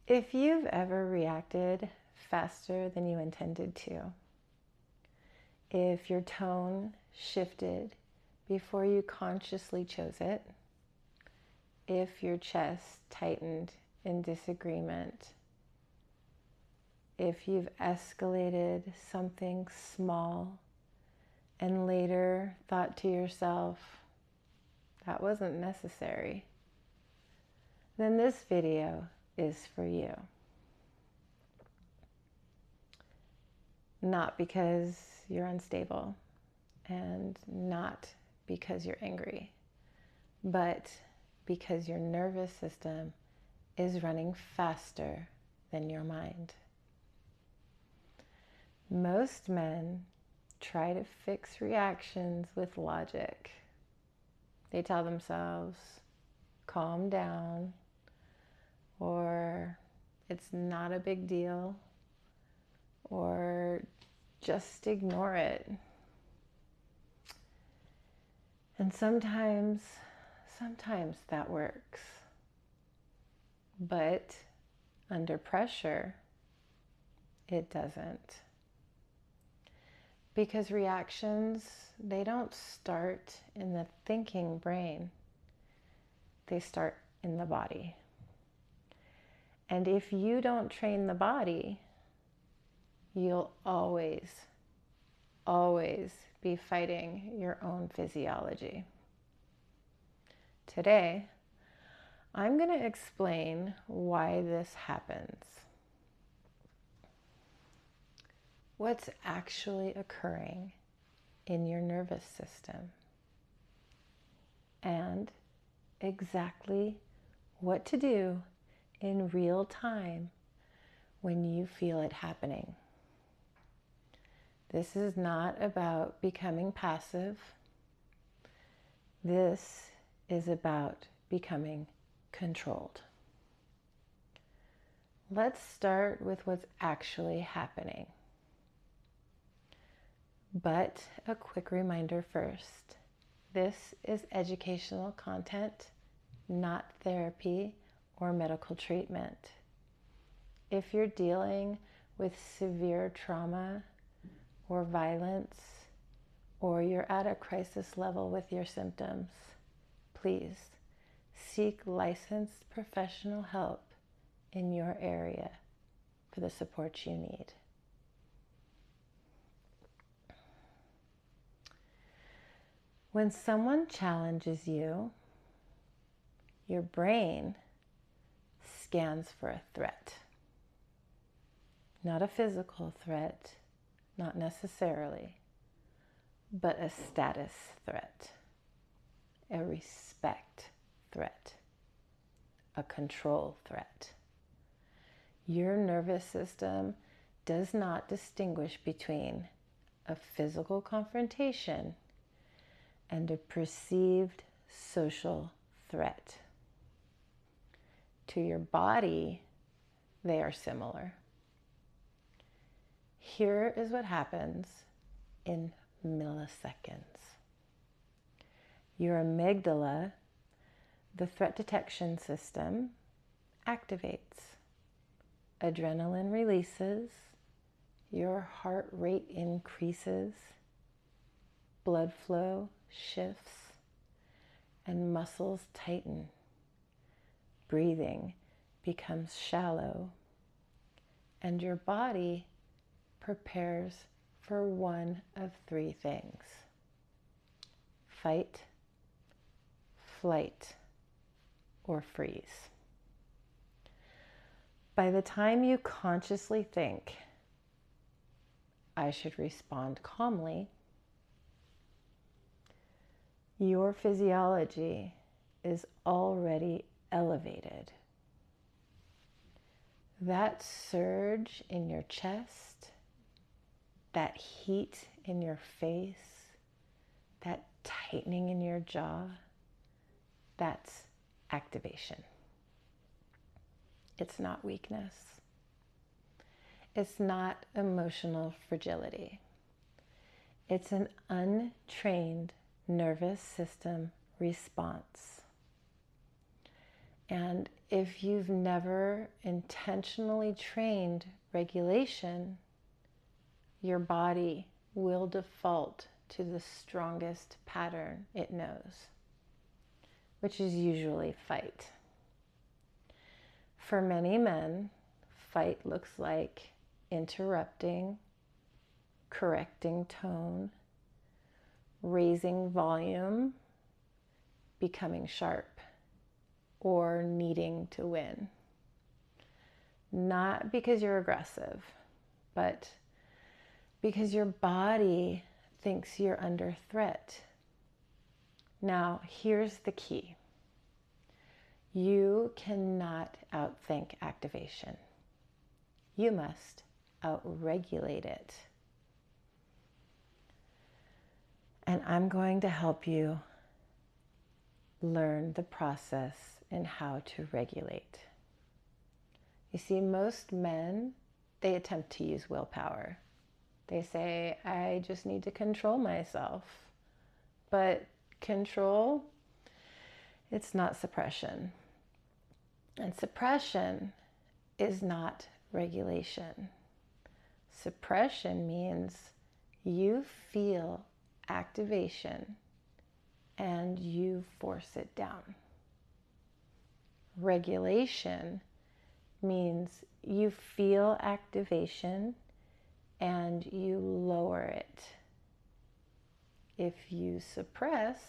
If you've ever reacted faster than you intended to, if your tone shifted before you consciously chose it, if your chest tightened in disagreement, if you've escalated something small and later thought to yourself, that wasn't necessary, then this video is for you. Not because you're unstable and not because you're angry, but because your nervous system is running faster than your mind. Most men try to fix reactions with logic. They tell themselves, calm down, or it's not a big deal, or just ignore it. And sometimes that works. But under pressure, it doesn't. Because reactions, they don't start in the thinking brain. They start in the body. And if you don't train the body, you'll always be fighting your own physiology. Today, I'm going to explain why this happens. What's actually occurring in your nervous system, and exactly what to do in real time when you feel it happening. This is not about becoming passive. This is about becoming controlled. Let's start with what's actually happening. But a quick reminder first. This is educational content, not therapy or medical treatment. If you're dealing with severe trauma or violence, or you're at a crisis level with your symptoms, please seek licensed professional help in your area for the support you need. When someone challenges you, your brain scans for a threat. Not a physical threat, not necessarily, but a status threat, a respect threat, a control threat. Your nervous system does not distinguish between a physical confrontation and a perceived social threat. To your body, they are similar. Here is what happens in milliseconds. Your amygdala, the threat detection system, activates. Adrenaline releases, your heart rate increases, blood flow shifts, and muscles tighten. Breathing becomes shallow, and your body prepares for one of three things: fight, flight, or freeze. By the time you consciously think, I should respond calmly, your physiology is already elevated. That surge in your chest, that heat in your face, that tightening in your jaw, that's activation. It's not weakness. It's not emotional fragility. It's an untrained nervous system response. And if you've never intentionally trained regulation, your body will default to the strongest pattern it knows, which is usually fight. For many men, fight looks like interrupting, correcting tone, raising volume, becoming sharp, or needing to win. Not because you're aggressive, but because your body thinks you're under threat. Now, here's the key. You cannot outthink activation. You must outregulate it. And I'm going to help you learn the process and how to regulate. You see, most men, they attempt to use willpower. They say, I just need to control myself. But control, it's not suppression. And suppression is not regulation. Suppression means you feel activation and you force it down. Regulation means you feel activation and you lower it. If you suppress,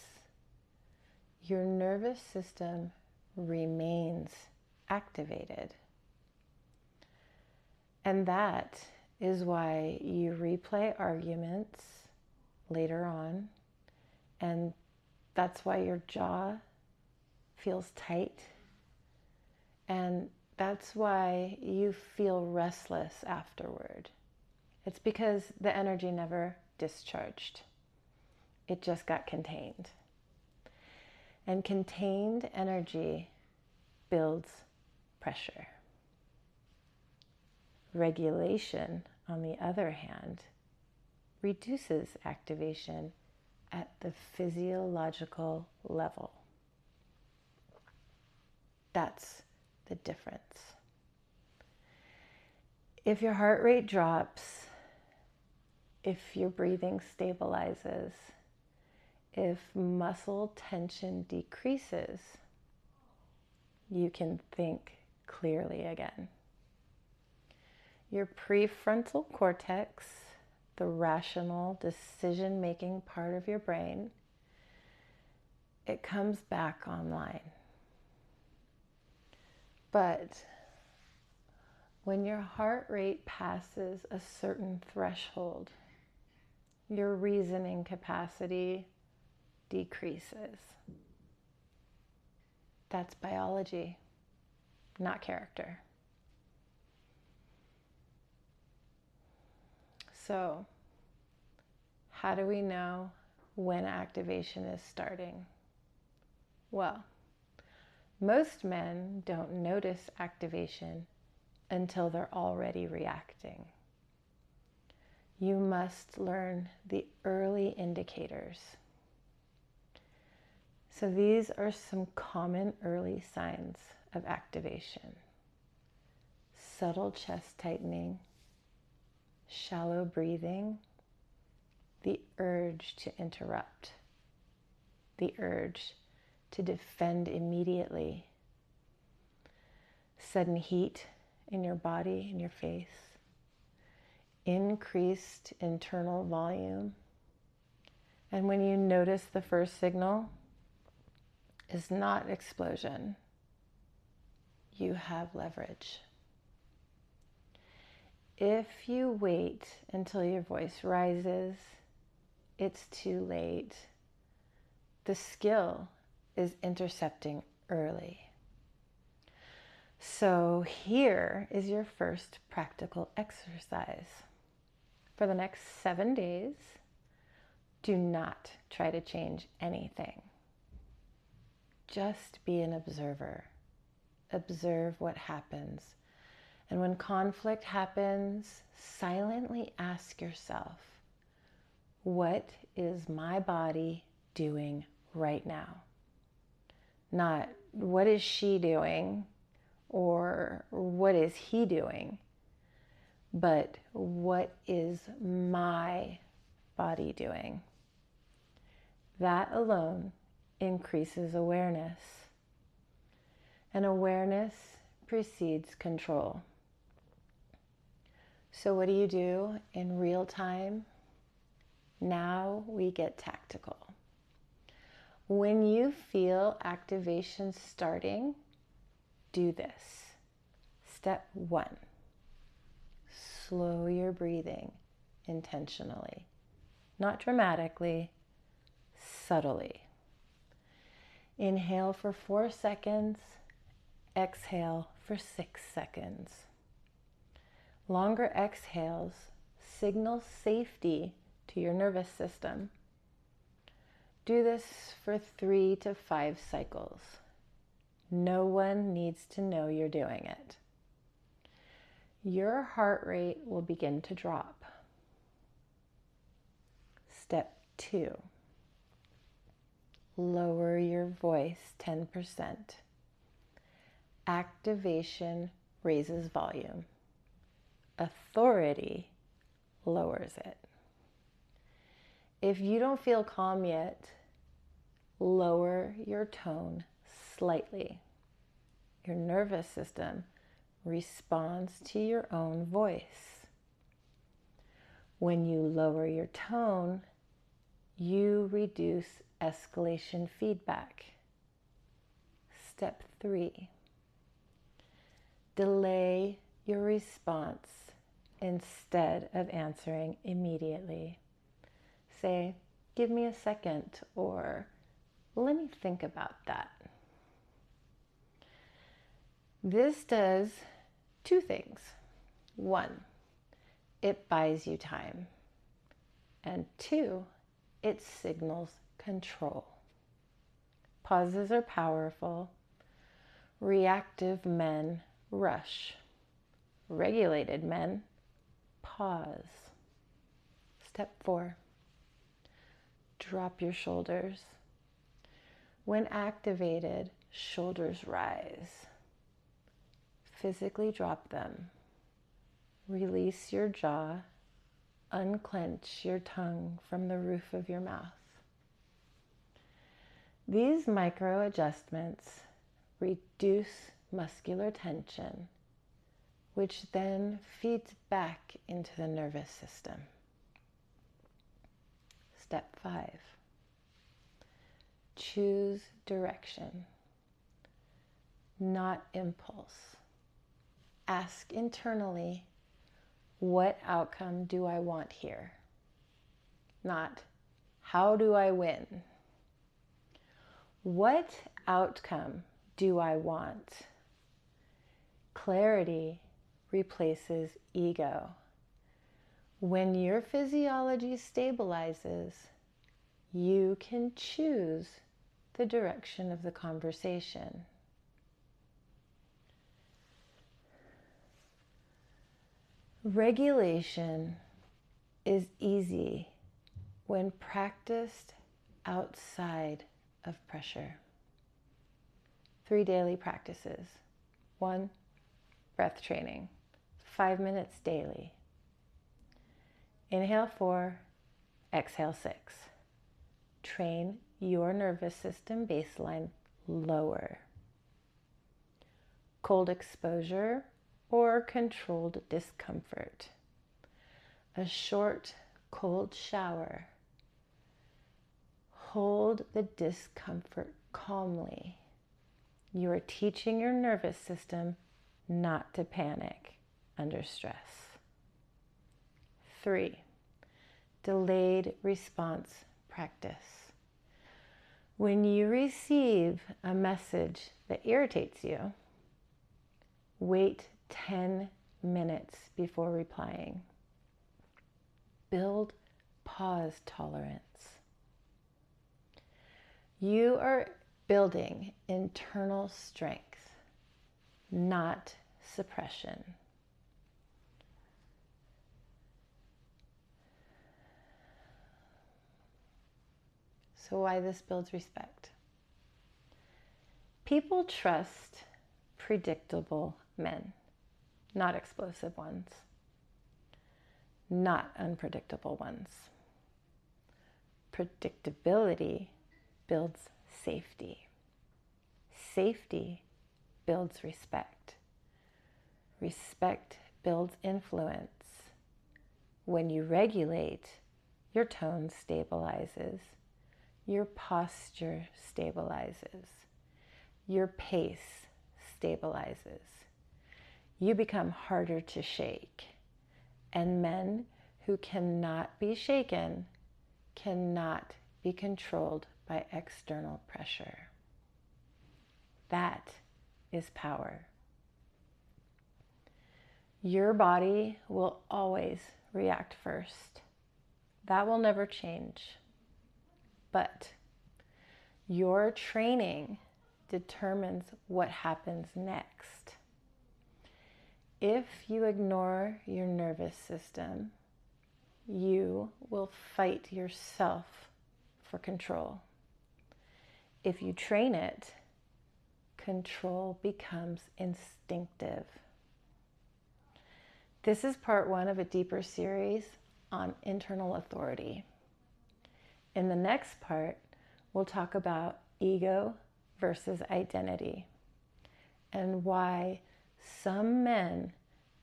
your nervous system remains activated. And that is why you replay arguments later on, and that's why your jaw feels tight, and that's why you feel restless afterward. It's because the energy never discharged. It just got contained. And contained energy builds pressure. Regulation, on the other hand, reduces activation at the physiological level. That's the difference. If your heart rate drops, if your breathing stabilizes, if muscle tension decreases, you can think clearly again. Your prefrontal cortex, the rational decision-making part of your brain, it comes back online. But when your heart rate passes a certain threshold, your reasoning capacity decreases. That's biology, not character. So, how do we know when activation is starting? Well, most men don't notice activation until they're already reacting. You must learn the early indicators. So these are some common early signs of activation. Subtle chest tightening, shallow breathing, the urge to interrupt, the urge to defend immediately, sudden heat in your body, in your face, increased internal volume. And when you notice the first signal is not explosion, you have leverage. If you wait until your voice rises, it's too late. The skill is intercepting early. So here is your first practical exercise. For the next 7 days, do not try to change anything. Just be an observer. Observe what happens. And when conflict happens, silently ask yourself, what is my body doing right now? Not what is she doing or what is he doing, but what is my body doing? That alone increases awareness. And awareness precedes control. So what do you do in real time? Now we get tactical. When you feel activation starting, do this. Step 1, slow your breathing intentionally. Not dramatically, subtly. Inhale for 4 seconds, exhale for 6 seconds. Longer exhales signal safety to your nervous system. Do this for 3 to 5 cycles. No one needs to know you're doing it. Your heart rate will begin to drop. Step 2, lower your voice 10%. Activation raises volume. Authority lowers it. If you don't feel calm yet, lower your tone slightly. Your nervous system responds to your own voice. When you lower your tone, you reduce escalation feedback. Step 3, delay your response instead of answering immediately. Say, give me a second, or let me think about that. This does 2 things. 1, it buys you time. And 2, it signals control. Pauses are powerful. Reactive men rush. Regulated men pause. Step 4, drop your shoulders. When activated, shoulders rise. Physically drop them. Release your jaw. Unclench your tongue from the roof of your mouth. These micro adjustments reduce muscular tension, which then feeds back into the nervous system. Step 5, choose direction, not impulse. Ask internally, what outcome do I want here? Not, how do I win? What outcome do I want? Clarity replaces ego. When your physiology stabilizes, you can choose the direction of the conversation. Regulation is easy when practiced outside of pressure. 3 daily practices. 1, breath training, 5 minutes daily. Inhale 4, exhale 6. Train your nervous system baseline lower. Cold exposure or controlled discomfort. A short, cold shower. Hold the discomfort calmly. You are teaching your nervous system not to panic under stress. 3, delayed response practice. When you receive a message that irritates you, wait 10 minutes before replying. Build pause tolerance. You are building internal strength, not suppression. So why this builds respect? People trust predictable men, not explosive ones, not unpredictable ones. Predictability builds safety. Safety builds respect. Respect builds influence. When you regulate, your tone stabilizes, your posture stabilizes, your pace stabilizes. You become harder to shake. And men who cannot be shaken cannot be controlled by external pressure. That is power. Your body will always react first. That will never change. But your training determines what happens next. If you ignore your nervous system, you will fight yourself for control. If you train it, control becomes instinctive. This is part 1 of a deeper series on internal authority. In the next part, we'll talk about ego versus identity and why some men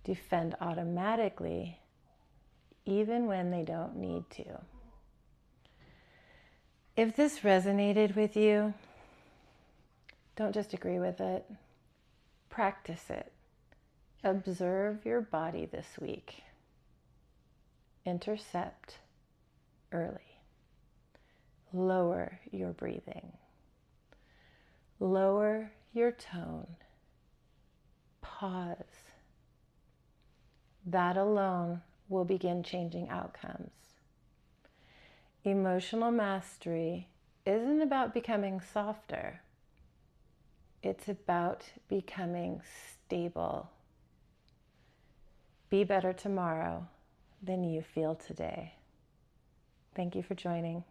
defend automatically even when they don't need to. If this resonated with you, don't just agree with it. Practice it. Observe your body this week. Intercept early. Lower your breathing. Lower your tone. Pause. That alone will begin changing outcomes. Emotional mastery isn't about becoming softer. It's about becoming stable. Be better tomorrow than you feel today. Thank you for joining.